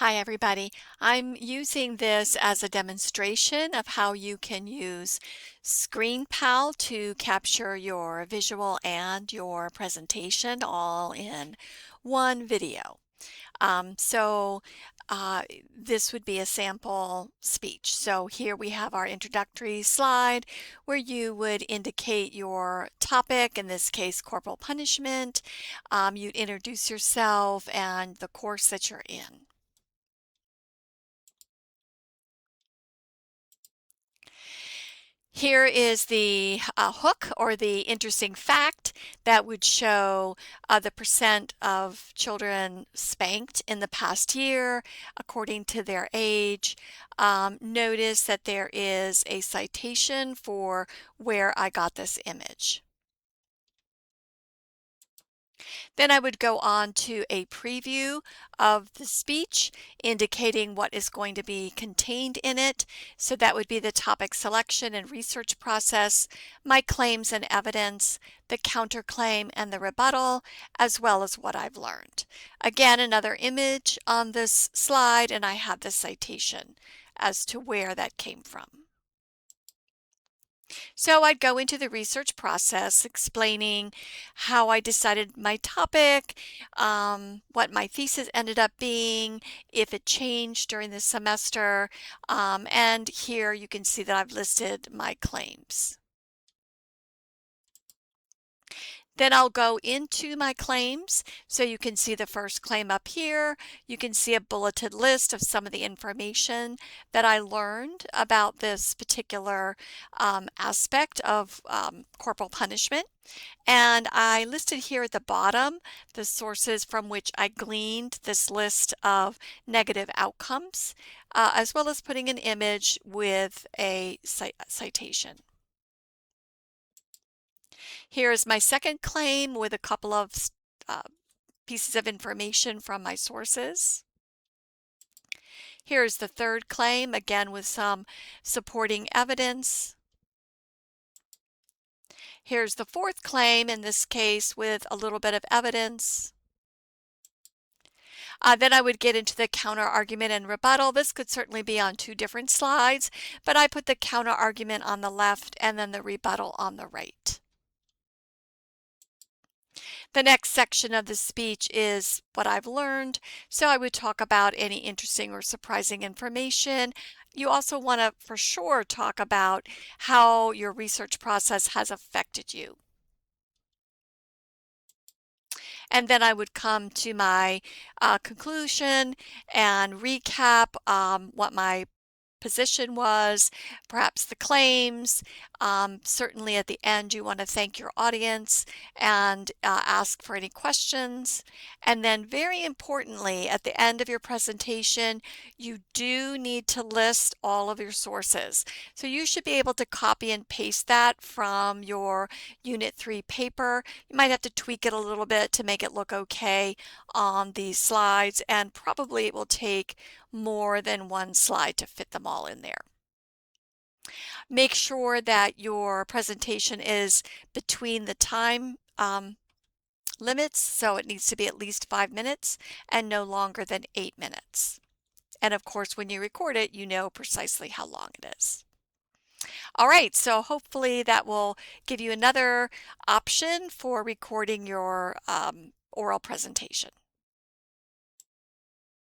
Hi, everybody. I'm using this as a demonstration of how you can use ScreenPal to capture your visual and your presentation all in one video. Um, so uh, this would be a sample speech. So here we have our introductory slide where you would indicate your topic, in this case, corporal punishment. You'd introduce yourself and the course that you're in. Here is the hook or the interesting fact that would show the percent of children spanked in the past year according to their age. Notice that there is a citation for where I got this image. Then I would go on to a preview of the speech, indicating what is going to be contained in it. So that would be the topic selection and research process, my claims and evidence, the counterclaim and the rebuttal, as well as what I've learned. Again, another image on this slide, and I have the citation as to where that came from. So I'd go into the research process explaining how I decided my topic, what my thesis ended up being, if it changed during the semester, and here you can see that I've listed my claims. Then I'll go into my claims. So you can see the first claim up here. You can see a bulleted list of some of the information that I learned about this particular aspect of corporal punishment. And I listed here at the bottom the sources from which I gleaned this list of negative outcomes, as well as putting an image with a citation. Here is my second claim with a couple of uh, pieces of information from my sources. Here's the third claim, again with some supporting evidence. Here's the fourth claim, in this case with a little bit of evidence. Then I would get into the counter argument and rebuttal. This could certainly be on two different slides, but I put the counter argument on the left and then the rebuttal on the right. The next section of the speech is what I've learned. So I would talk about any interesting or surprising information. You also want to for sure talk about how your research process has affected you. And then I would come to my conclusion and recap what my position was, perhaps the claims. Certainly at the end, you want to thank your audience and ask for any questions. And then very importantly, at the end of your presentation, you do need to list all of your sources. So you should be able to copy and paste that from your Unit 3 paper. You might have to tweak it a little bit to make it look okay on these slides, and probably it will take more than one slide to fit them all in there. Make sure that your presentation is between the time limits, so it needs to be at least 5 minutes and no longer than 8 minutes. And of course, when you record it, you know precisely how long it is. All right, so hopefully that will give you another option for recording your oral presentation.